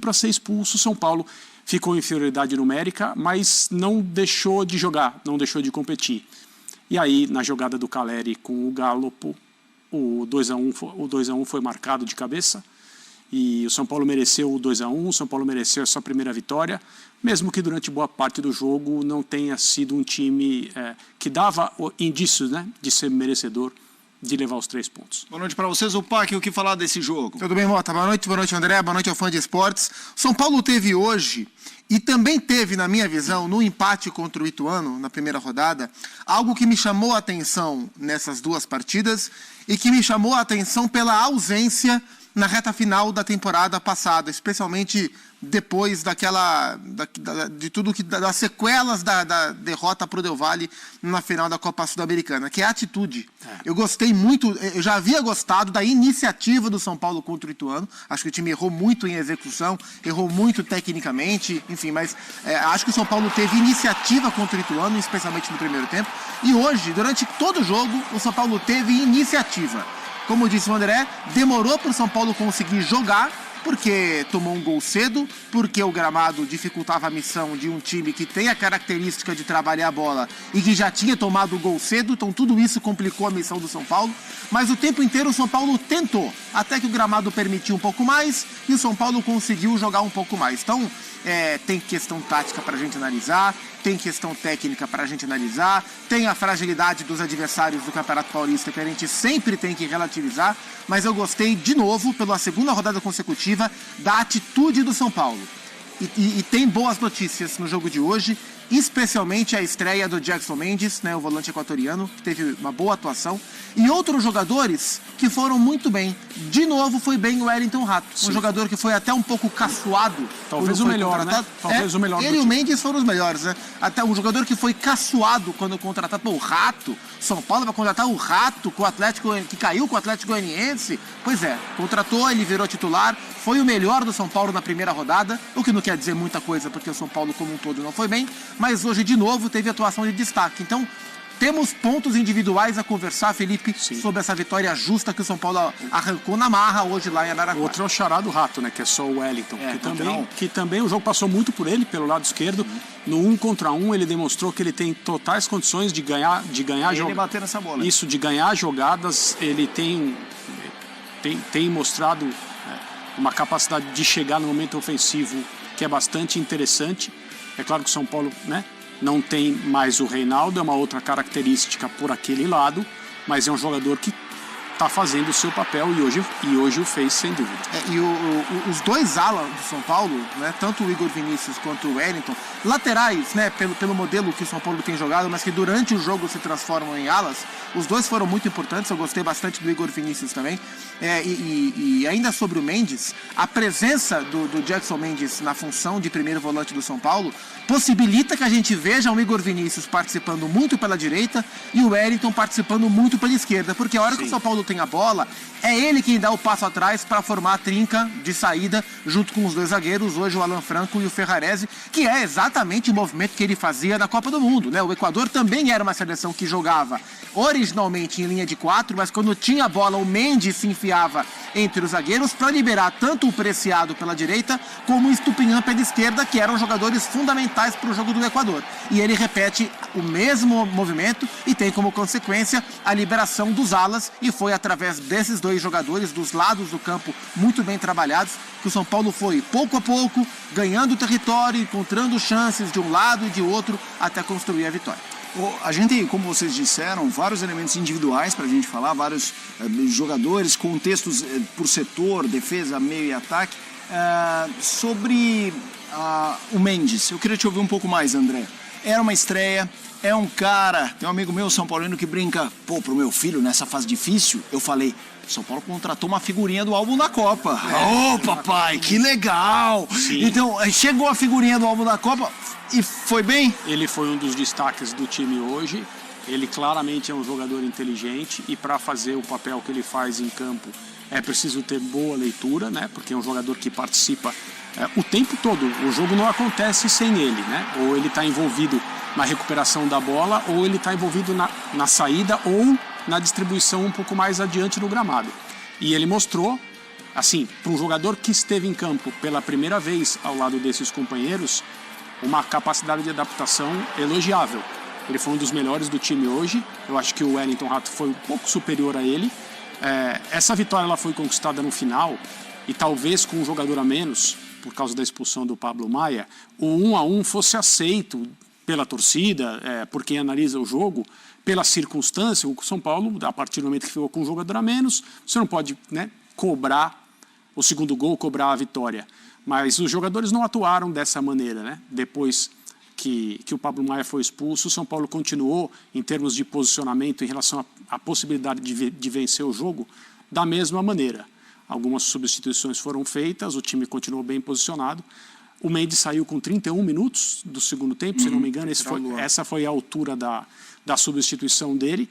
para ser expulso. São Paulo ficou em inferioridade numérica, mas não deixou de jogar, não deixou de competir. E aí, na jogada do Caleri com o Galopo, o 2-1 foi marcado de cabeça. E o São Paulo mereceu o 2-1, o São Paulo mereceu a sua primeira vitória, mesmo que durante boa parte do jogo não tenha sido um time que dava indícios, né, de ser merecedor de levar os 3 pontos. Boa noite para vocês. O Pac, o que falar desse jogo? Tudo bem, Mota? Boa noite, André. Boa noite ao fã de esportes. São Paulo teve hoje, e também teve, na minha visão, no empate contra o Ituano, na primeira rodada, algo que me chamou a atenção nessas 2 partidas e que me chamou a atenção pela ausência na reta final da temporada passada, especialmente depois de tudo das sequelas da derrota para o Del Valle na final da Copa Sul-Americana, que é a atitude. Eu gostei muito, eu já havia gostado da iniciativa do São Paulo contra o Ituano. Acho que o time errou muito em execução, errou muito tecnicamente, enfim, mas acho que o São Paulo teve iniciativa contra o Ituano, especialmente no primeiro tempo. E hoje, durante todo o jogo, o São Paulo teve iniciativa. Como disse o André, demorou para o São Paulo conseguir jogar, porque tomou um gol cedo, porque o gramado dificultava a missão de um time que tem a característica de trabalhar a bola e que já tinha tomado o gol cedo, então tudo isso complicou a missão do São Paulo. Mas o tempo inteiro o São Paulo tentou, até que o gramado permitiu um pouco mais e o São Paulo conseguiu jogar um pouco mais. Então, tem questão tática para a gente analisar, tem questão técnica para a gente analisar, tem a fragilidade dos adversários do Campeonato Paulista que a gente sempre tem que relativizar, mas eu gostei de novo, pela segunda rodada consecutiva, da atitude do São Paulo. E tem boas notícias no jogo de hoje, especialmente a estreia do Jackson Mendes, né, o volante equatoriano, que teve uma boa atuação, e outros jogadores que foram muito bem. De novo foi bem o Wellington Rato, um jogador que foi até um pouco caçoado. Talvez o melhor, né? Talvez o melhor. Ele e o Mendes foram os melhores, né? Até um jogador que foi caçoado quando contratado. Pô, o Rato, São Paulo vai contratar o Rato com o Atlético, que caiu com o Atlético Goianiense. Pois é, contratou, ele virou titular, foi o melhor do São Paulo na primeira rodada, o que não quer dizer muita coisa, porque o São Paulo como um todo não foi bem, mas hoje de novo teve atuação de destaque. Então, temos pontos individuais a conversar, Felipe, sobre essa vitória justa que o São Paulo arrancou na marra hoje lá em Araraquara. Outro é o xará do Rato, né, que é só o Wellington, que também o jogo passou muito por ele, pelo lado esquerdo. No 1 contra 1 ele demonstrou que ele tem totais condições de ganhar ele bater nessa bola. Isso, de ganhar jogadas, ele tem mostrado uma capacidade de chegar no momento ofensivo que é bastante interessante. É claro que o São Paulo, né, não tem mais o Reinaldo, é uma outra característica por aquele lado, mas é um jogador que está fazendo o seu papel e hoje o fez, sem dúvida. Os 2 alas do São Paulo, né, tanto o Igor Vinícius quanto o Wellington, laterais, né, pelo modelo que o São Paulo tem jogado, mas que durante o jogo se transformam em alas, os 2 foram muito importantes. Eu gostei bastante do Igor Vinícius também. E ainda sobre o Mendes, a presença do Jackson Mendes na função de primeiro volante do São Paulo possibilita que a gente veja o Igor Vinícius participando muito pela direita e o Wellington participando muito pela esquerda, porque a hora que o São Paulo tem a bola, é ele quem dá o passo atrás para formar a trinca de saída junto com os 2 zagueiros, hoje o Alan Franco e o Ferrarese, que é exatamente o movimento que ele fazia na Copa do Mundo, né? O Equador também era uma seleção que jogava originalmente em linha de 4, mas quando tinha a bola, o Mendes se enfiava entre os zagueiros para liberar tanto o Preciado pela direita como o Estupinhan pela esquerda, que eram jogadores fundamentais para o jogo do Equador. E ele repete o mesmo movimento e tem como consequência a liberação dos alas, e foi através desses 2 jogadores dos lados do campo muito bem trabalhados que o São Paulo foi pouco a pouco ganhando território, encontrando chances de um lado e de outro até construir a vitória. A gente, como vocês disseram, vários elementos individuais para a gente falar, vários jogadores, contextos por setor, defesa, meio e ataque. Sobre o Mendes, eu queria te ouvir um pouco mais, André. Era uma estreia, é um cara, tem um amigo meu, São Paulino, que brinca, pro meu filho, nessa fase difícil, eu falei, São Paulo contratou uma figurinha do álbum da Copa. Papai, que legal! Sim. Então, chegou a figurinha do álbum da Copa e foi bem? Ele foi um dos destaques do time hoje. Ele claramente é um jogador inteligente e para fazer o papel que ele faz em campo é preciso ter boa leitura, né? Porque é um jogador que participa o tempo todo. O jogo não acontece sem ele, né? Ou ele está envolvido na recuperação da bola, ou ele está envolvido na saída ou na distribuição um pouco mais adiante no gramado. E ele mostrou assim, para um jogador que esteve em campo pela primeira vez ao lado desses companheiros, uma capacidade de adaptação elogiável. Ele foi um dos melhores do time hoje. Eu acho que o Wellington Rato foi um pouco superior a ele. Essa vitória ela foi conquistada no final, e talvez com um jogador a menos, por causa da expulsão do Pablo Maia, o 1-1 fosse aceito pela torcida, por quem analisa o jogo, pela circunstância. O São Paulo, a partir do momento que ficou com um jogador a menos, você não pode, né, cobrar o segundo gol, cobrar a vitória. Mas os jogadores não atuaram dessa maneira, né? Depois que o Pablo Maia foi expulso, o São Paulo continuou, em termos de posicionamento em relação à possibilidade de vencer o jogo, da mesma maneira. Algumas substituições foram feitas, o time continuou bem posicionado. O Mendes saiu com 31 minutos do segundo tempo, se não me engano. Essa foi a altura da substituição dele.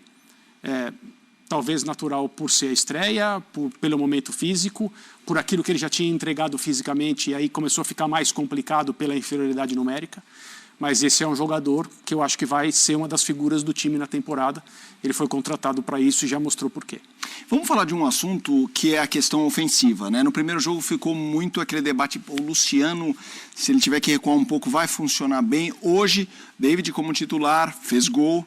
Talvez natural por ser a estreia, pelo momento físico, por aquilo que ele já tinha entregado fisicamente, e aí começou a ficar mais complicado pela inferioridade numérica. Mas esse é um jogador que eu acho que vai ser uma das figuras do time na temporada. Ele foi contratado para isso e já mostrou por quê. Vamos falar de um assunto que é a questão ofensiva, né? No primeiro jogo ficou muito aquele debate, o Luciano, se ele tiver que recuar um pouco, vai funcionar bem. Hoje, David como titular, fez gol.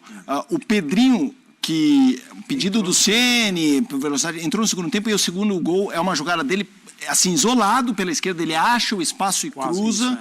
O Pedrinho, que pedido do Ceni, por velocidade, entrou no segundo tempo, e o segundo gol é uma jogada dele, assim, isolado pela esquerda, ele acha o espaço e cruza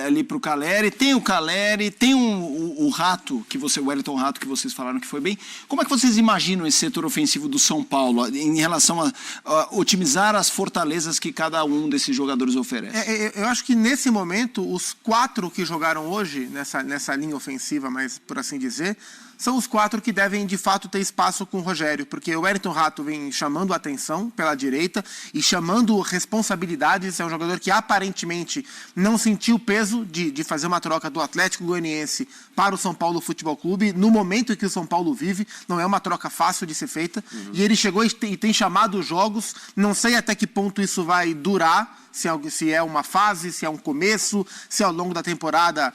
ali para o Caleri. Tem o Caleri, tem o Rato, o Wellington Rato, que vocês falaram que foi bem. Como é que vocês imaginam esse setor ofensivo do São Paulo em relação a otimizar as fortalezas que cada um desses jogadores oferece? Eu acho que nesse momento, os 4 que jogaram hoje, nessa linha ofensiva, mas por assim dizer, são os 4 que devem, de fato, ter espaço com o Rogério, porque o Wellington Rato vem chamando a atenção pela direita e chamando responsabilidades. É um jogador que aparentemente não sentiu o peso de fazer uma troca do Atlético Goianiense para o São Paulo Futebol Clube. No momento em que o São Paulo vive, não é uma troca fácil de ser feita. E ele chegou e tem chamado os jogos. Não sei até que ponto isso vai durar, se é uma fase, se é um começo, se ao longo da temporada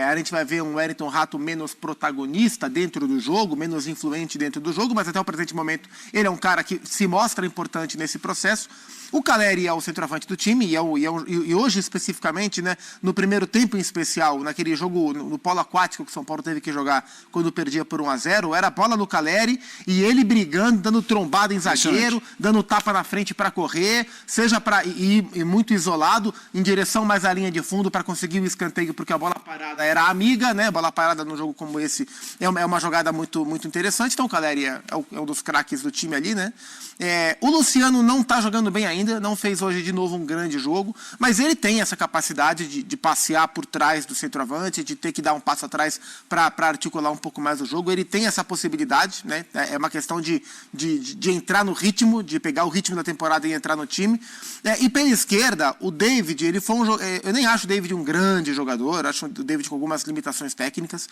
a gente vai ver um Wellington Rato menos protagonista dentro do jogo, menos influente dentro do jogo, mas até o presente momento ele é um cara que se mostra importante nesse processo. O Caleri é o centroavante do time, e hoje especificamente, né, no primeiro tempo em especial, naquele jogo no polo aquático que o São Paulo teve que jogar quando perdia por 1-0, era a bola no Caleri e ele brigando, dando trombada em zagueiro, dando tapa na frente para correr, seja para ir muito isolado, em direção mais à linha de fundo para conseguir o escanteio, porque a bola parada era amiga, né? A bola parada num jogo como esse é uma jogada muito, muito interessante. Então o Caleri é um dos craques do time ali, né? O Luciano não está jogando bem ainda, não fez hoje de novo um grande jogo, mas ele tem essa capacidade de passear por trás do centroavante, de ter que dar um passo atrás para articular um pouco mais o jogo. Ele tem essa possibilidade, né? É uma questão de entrar no ritmo, de pegar o ritmo da temporada e entrar no time. E pela esquerda, o David, ele foi eu nem acho o David um grande jogador, acho o David com algumas limitações técnicas.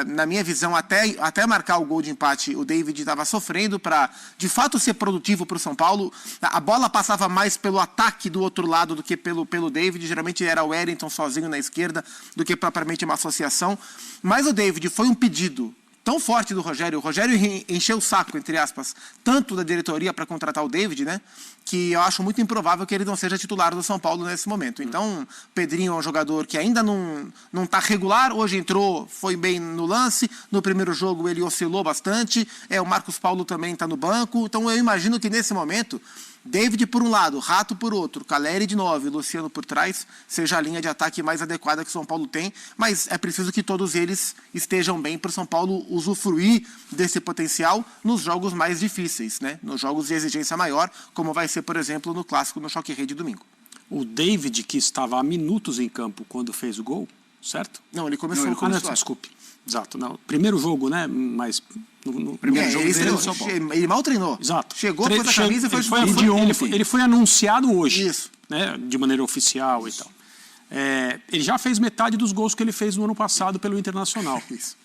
Na minha visão, até marcar o gol de empate, o David estava sofrendo para, de fato, ser produtivo para o São Paulo. A bola passava mais pelo ataque do outro lado do que pelo David. Geralmente era o Wellington sozinho na esquerda do que propriamente uma associação. Mas o David foi um pedido tão forte do Rogério. O Rogério encheu o saco, entre aspas, tanto da diretoria para contratar o David, né, que eu acho muito improvável que ele não seja titular do São Paulo nesse momento. Então, Pedrinho é um jogador que ainda não está regular. Hoje entrou, foi bem no lance. No primeiro jogo ele oscilou bastante. O Marcos Paulo também está no banco. Então, eu imagino que nesse momento, David por um lado, Rato por outro, Caleri de 9, Luciano por trás, seja a linha de ataque mais adequada que o São Paulo tem, mas é preciso que todos eles estejam bem para o São Paulo usufruir desse potencial nos jogos mais difíceis, né? Nos jogos de exigência maior, como vai ser, por exemplo, no Clássico no Choque Rei de domingo. O David, que estava há minutos em campo quando fez o gol, certo? Não, ele começou com o desculpe. Exato. Não, primeiro jogo, né? Mas no primeiro jogo ele mal treinou. Exato. Chegou, pôs a camisa e foi ele foi anunciado hoje. Isso. Né, de maneira oficial. Isso. E tal. Ele já fez metade dos gols que ele fez no ano passado pelo Internacional. Isso.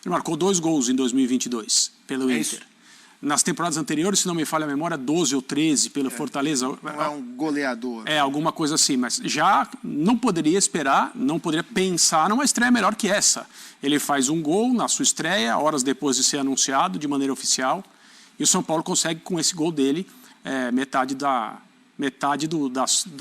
Ele marcou 2 gols em 2022 pelo Inter. Isso. Nas temporadas anteriores, se não me falha a memória, 12 ou 13 pelo Fortaleza. Não é um goleador. Alguma coisa assim, mas já não poderia esperar, não poderia pensar numa estreia melhor que essa. Ele faz um gol na sua estreia, horas depois de ser anunciado de maneira oficial, e o São Paulo consegue, com esse gol dele, metade metade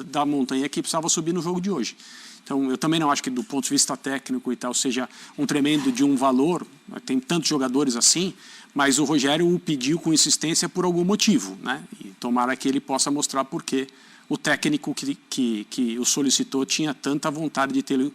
da montanha que precisava subir no jogo de hoje. Então, eu também não acho que, do ponto de vista técnico e tal, seja um tremendo de um valor. Tem tantos jogadores assim, mas o Rogério o pediu com insistência por algum motivo, né? E tomara que ele possa mostrar por que o técnico que o solicitou tinha tanta vontade de tê-lo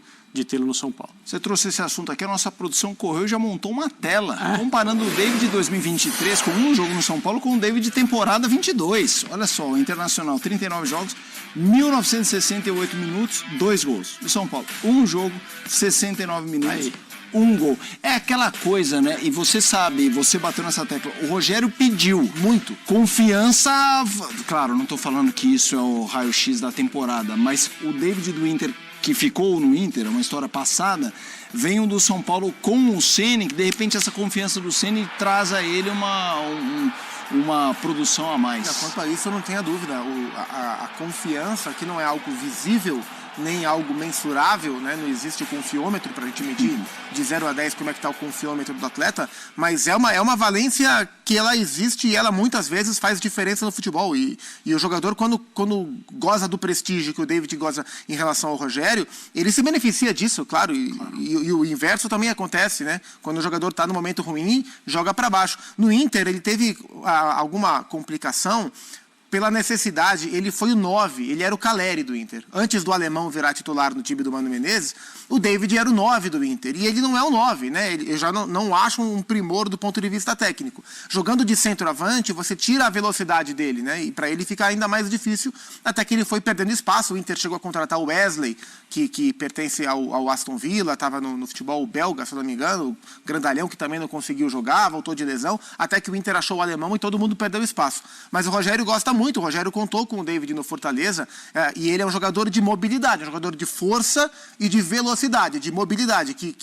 no São Paulo. Você trouxe esse assunto aqui, a nossa produção correu e já montou uma tela, comparando o David de 2023 com um jogo no São Paulo com o David de temporada 22. Olha só, o Internacional, 39 jogos, 1.968 minutos, 2 gols. O São Paulo, um jogo, 69 minutos, 1 gol. É aquela coisa, né? E você sabe, você bateu nessa tecla, o Rogério pediu muito confiança. Claro, não estou falando que isso é o raio-x da temporada, mas o David do Inter, que ficou no Inter, uma história passada, vem o do São Paulo com o Ceni, que de repente essa confiança do Ceni traz a ele uma produção a mais. Quanto a isso, eu não tenho dúvida. A confiança, que não é algo visível, nem algo mensurável, né? Não existe o confiômetro para a gente medir de 0 a 10 como é que está o confiômetro do atleta, mas é uma valência que ela existe e ela muitas vezes faz diferença no futebol. E o jogador, quando goza do prestígio que o David goza em relação ao Rogério, ele se beneficia disso, claro. E o inverso também acontece, né? Quando o jogador está no momento ruim, joga para baixo. No Inter, ele teve alguma complicação pela necessidade. Ele foi o 9, ele era o Caleri do Inter. Antes do alemão virar titular no time do Mano Menezes, o David era o 9 do Inter. E ele não é o 9, né? Eu já não acho um primor do ponto de vista técnico. Jogando de centroavante, você tira a velocidade dele, né? E para ele fica ainda mais difícil, até que ele foi perdendo espaço. O Inter chegou a contratar o Wesley, que pertence ao Aston Villa, estava no futebol belga, se não me engano, o grandalhão que também não conseguiu jogar, voltou de lesão, até que o Inter achou o alemão e todo mundo perdeu espaço. Mas o Rogério gosta muito, o Rogério contou com o David no Fortaleza, e ele é um jogador de mobilidade, um jogador de força e de velocidade, de mobilidade, que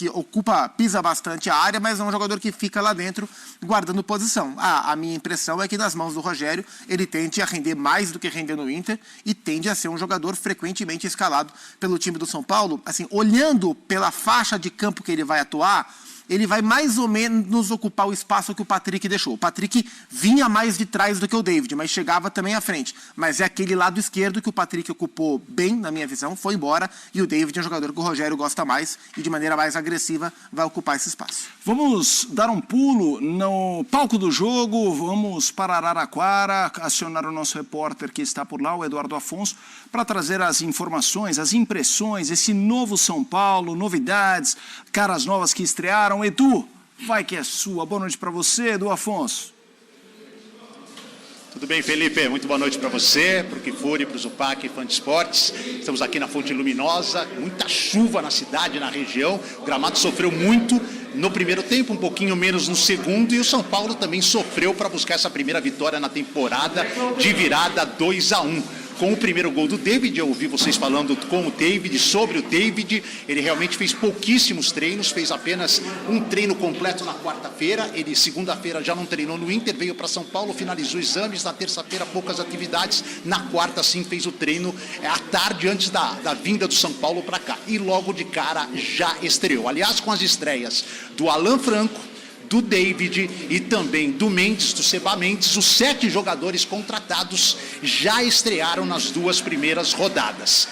pisa bastante a área, mas é um jogador que fica lá dentro guardando posição. A minha impressão é que nas mãos do Rogério ele tende a render mais do que render no Inter e tende a ser um jogador frequentemente escalado pelo time do São Paulo. Assim, olhando pela faixa de campo que ele vai atuar, ele vai mais ou menos ocupar o espaço que o Patrick deixou. O Patrick vinha mais de trás do que o David, mas chegava também à frente. Mas é aquele lado esquerdo que o Patrick ocupou bem, na minha visão, foi embora, e o David é um jogador que o Rogério gosta mais e de maneira mais agressiva vai ocupar esse espaço. Vamos dar um pulo no palco do jogo, vamos para Araraquara, acionar o nosso repórter que está por lá, o Eduardo Afonso, para trazer as informações, as impressões, esse novo São Paulo, novidades, caras novas que estrearam. Edu, vai que é sua. Boa noite para você, Edu Afonso. Tudo bem, Felipe? Muito boa noite para você, para o Kifuri, para o Zupac, fã de esportes. Estamos aqui na Fonte Luminosa, muita chuva na cidade, na região. O gramado sofreu muito no primeiro tempo, um pouquinho menos no segundo, e o São Paulo também sofreu para buscar essa primeira vitória na temporada de virada 2-1. Com o primeiro gol do David, eu ouvi vocês falando com o David, sobre o David, ele realmente fez pouquíssimos treinos, fez apenas um treino completo na quarta-feira, ele segunda-feira já não treinou no Inter, veio para São Paulo, finalizou exames, na terça-feira poucas atividades, na quarta sim fez o treino à tarde antes da vinda do São Paulo para cá, e logo de cara já estreou. Aliás, com as estreias do Alan Franco, do David e também do Mendes, do Seba Mendes, os 7 jogadores contratados já estrearam nas 2 primeiras rodadas.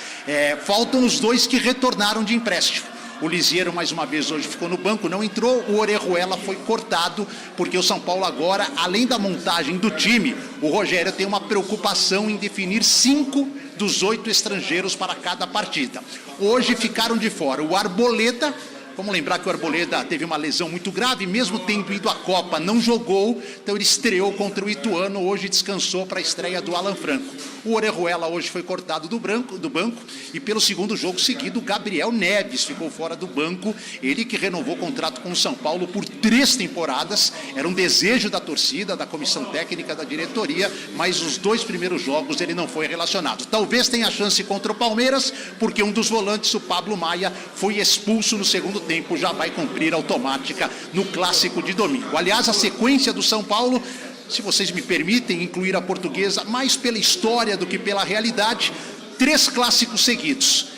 Faltam os 2 que retornaram de empréstimo. O Lisieiro, mais uma vez, hoje ficou no banco, não entrou. O Orejuela foi cortado, porque o São Paulo agora, além da montagem do time, o Rogério tem uma preocupação em definir 5 dos 8 estrangeiros para cada partida. Hoje ficaram de fora o Arboleda. Vamos lembrar que o Arboleda teve uma lesão muito grave, mesmo tendo ido à Copa, não jogou, então ele estreou contra o Ituano, hoje descansou para a estreia do Alan Franco. O Orejuela hoje foi cortado do banco, e pelo segundo jogo seguido, o Gabriel Neves ficou fora do banco, ele que renovou o contrato com o São Paulo por 3 temporadas, era um desejo da torcida, da comissão técnica, da diretoria, mas os 2 primeiros jogos ele não foi relacionado. Talvez tenha chance contra o Palmeiras, porque um dos volantes, o Pablo Maia, foi expulso no segundo tempo, já vai cumprir automática no clássico de domingo. Aliás, a sequência do São Paulo, se vocês me permitem incluir a Portuguesa, mais pela história do que pela realidade, 3 clássicos seguidos.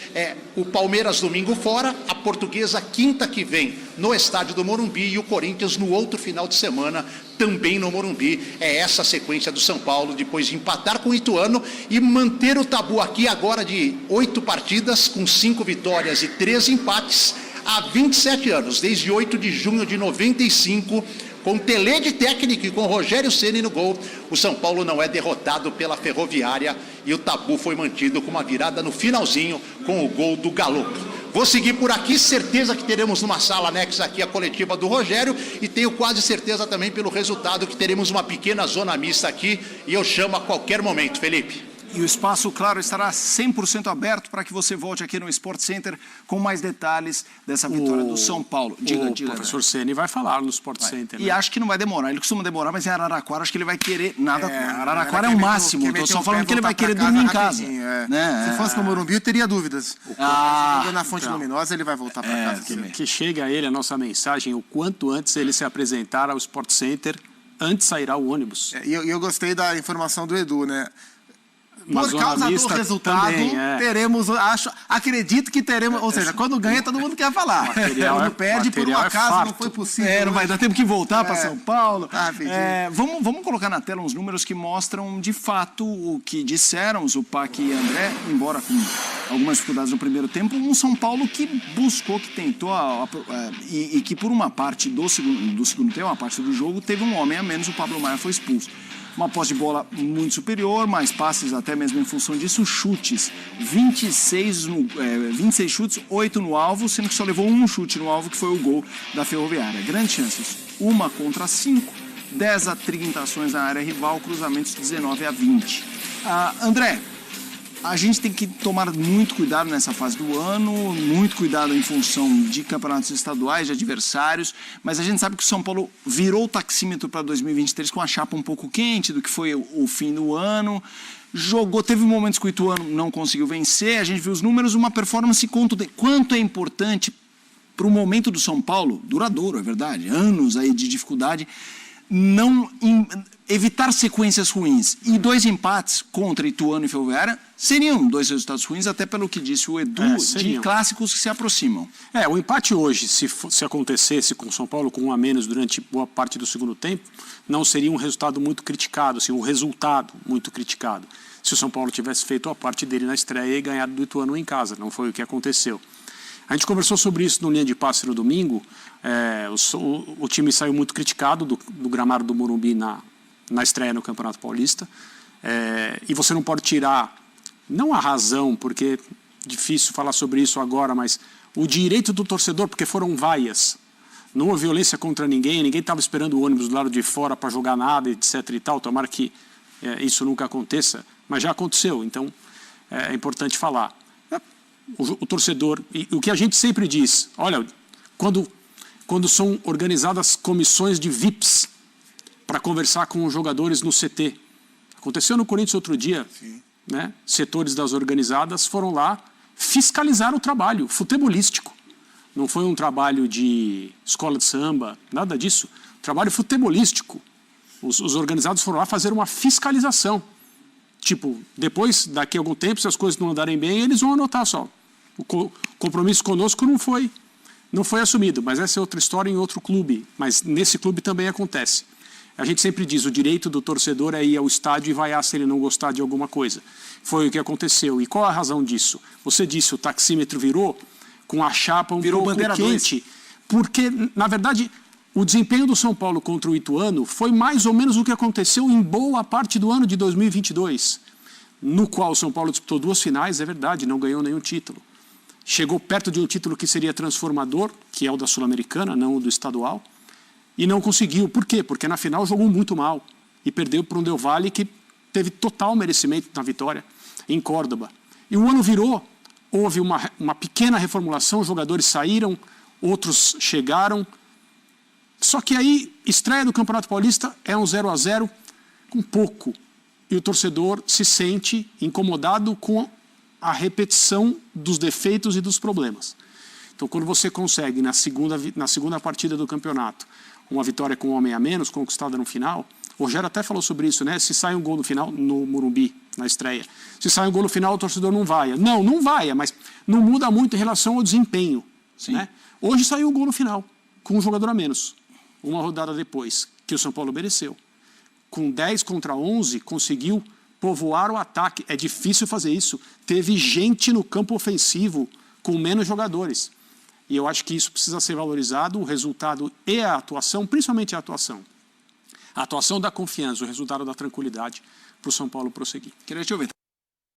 O Palmeiras domingo fora, a Portuguesa quinta que vem no estádio do Morumbi e o Corinthians no outro final de semana também no Morumbi. É essa a sequência do São Paulo depois de empatar com o Ituano e manter o tabu aqui agora de 8 partidas com 5 vitórias e 13 empates há 27 anos, desde 8 de junho de 95, com Telê de técnico e com Rogério Ceni no gol. O São Paulo não é derrotado pela Ferroviária e o tabu foi mantido com uma virada no finalzinho com o gol do Galopo. Vou seguir por aqui, certeza que teremos numa sala anexa aqui a coletiva do Rogério e tenho quase certeza também pelo resultado que teremos uma pequena zona mista aqui e eu chamo a qualquer momento, Felipe. E o espaço, claro, estará 100% aberto para que você volte aqui no Sport Center com mais detalhes dessa vitória do São Paulo. Diga, o professor Ceni vai falar no Sport Center. E acho que não vai demorar. Ele costuma demorar, mas em Araraquara acho que ele vai querer nada. Araraquara é o máximo. Estou só falando que ele vai querer dormir em casa. Né? Se fosse no Morumbi, eu teria dúvidas. Na Fonte Luminosa, ele vai voltar para casa. Que chega a ele a nossa mensagem o quanto antes ele se apresentar ao Sport Center, antes sairá o ônibus. E eu gostei da informação do Edu, né? Por causa do resultado, também, teremos, acredito que teremos, ou seja, quando ganha todo mundo quer falar. Quando perde, por um acaso, não foi possível. Não vai dar tempo que voltar para São Paulo. Vamos colocar na tela uns números que mostram, de fato, o que disseram o Pac e André, embora com algumas dificuldades no primeiro tempo, um São Paulo que buscou, que tentou, e que por uma parte do segundo tempo, uma parte do jogo, teve um homem a menos, o Pablo Maia foi expulso. Uma posse de bola muito superior, mais passes até mesmo em função disso, chutes, 26 chutes, 8 no alvo, sendo que só levou um chute no alvo, que foi o gol da Ferroviária. Grandes chances, 1 contra 5, 10 a 30 ações na área rival, cruzamentos 19 a 20. André, a gente tem que tomar muito cuidado nessa fase do ano, muito cuidado em função de campeonatos estaduais, de adversários, mas a gente sabe que o São Paulo virou o taxímetro para 2023 com a chapa um pouco quente do que foi o fim do ano, teve momentos que o Ituano não conseguiu vencer, a gente viu os números, uma performance quanto é importante para o momento do São Paulo, duradouro, é verdade, anos aí de dificuldade, evitar sequências ruins. E 2 empates contra Ituano e Ferroviária seriam 2 resultados ruins, até pelo que disse o Edu, de clássicos que se aproximam. O empate hoje, se acontecesse com o São Paulo com 1 a menos durante boa parte do segundo tempo, não seria um resultado muito criticado, assim, um resultado muito criticado. Se o São Paulo tivesse feito a parte dele na estreia e ganhado do Ituano em casa, não foi o que aconteceu. A gente conversou sobre isso no Linha de Passe no domingo, o time saiu muito criticado do gramado do Morumbi na estreia no Campeonato Paulista, e você não pode tirar, não a razão, porque é difícil falar sobre isso agora, mas o direito do torcedor, porque foram vaias, não houve violência contra ninguém estava esperando o ônibus do lado de fora para jogar nada, etc. e tal, tomara que isso nunca aconteça, mas já aconteceu, então é importante falar. O torcedor, e o que a gente sempre diz, olha, quando são organizadas comissões de VIPs para conversar com os jogadores no CT, aconteceu no Corinthians outro dia, né? Setores das organizadas foram lá fiscalizar o trabalho futebolístico, não foi um trabalho de escola de samba, nada disso, trabalho futebolístico. Os organizados foram lá fazer uma fiscalização. Tipo, depois, daqui a algum tempo, se as coisas não andarem bem, eles vão anotar só. O compromisso conosco não foi assumido, mas essa é outra história em outro clube. Mas nesse clube também acontece. A gente sempre diz, o direito do torcedor é ir ao estádio e vaiar se ele não gostar de alguma coisa. Foi o que aconteceu. E qual a razão disso? Você disse, o taxímetro virou com a chapa pouco quente. Porque, na verdade, o desempenho do São Paulo contra o Ituano foi mais ou menos o que aconteceu em boa parte do ano de 2022, no qual o São Paulo disputou 2 finais, é verdade, não ganhou nenhum título. Chegou perto de um título que seria transformador, que é o da Sul-Americana, não o do estadual, e não conseguiu. Por quê? Porque na final jogou muito mal e perdeu para um Del Valle que teve total merecimento na vitória em Córdoba. E o ano virou, houve uma pequena reformulação, os jogadores saíram, outros chegaram. Só que aí, estreia do Campeonato Paulista é um 0 a 0 com pouco. E o torcedor se sente incomodado com a repetição dos defeitos e dos problemas. Então, quando você consegue, na segunda partida do campeonato, uma vitória com um homem a menos, conquistada no final, o Rogério até falou sobre isso, né? Se sai um gol no final, no Morumbi, na estreia. Se sai um gol no final, o torcedor não vaia. Não vaia, mas não muda muito em relação ao desempenho. Né? Hoje saiu um gol no final, com um jogador a menos. Uma rodada depois, que o São Paulo mereceu. Com 10 contra 11, conseguiu povoar o ataque. É difícil fazer isso. Teve gente no campo ofensivo com menos jogadores. E eu acho que isso precisa ser valorizado, o resultado e a atuação, principalmente a atuação. A atuação dá confiança, o resultado dá tranquilidade para o São Paulo prosseguir. Queria te ouvir.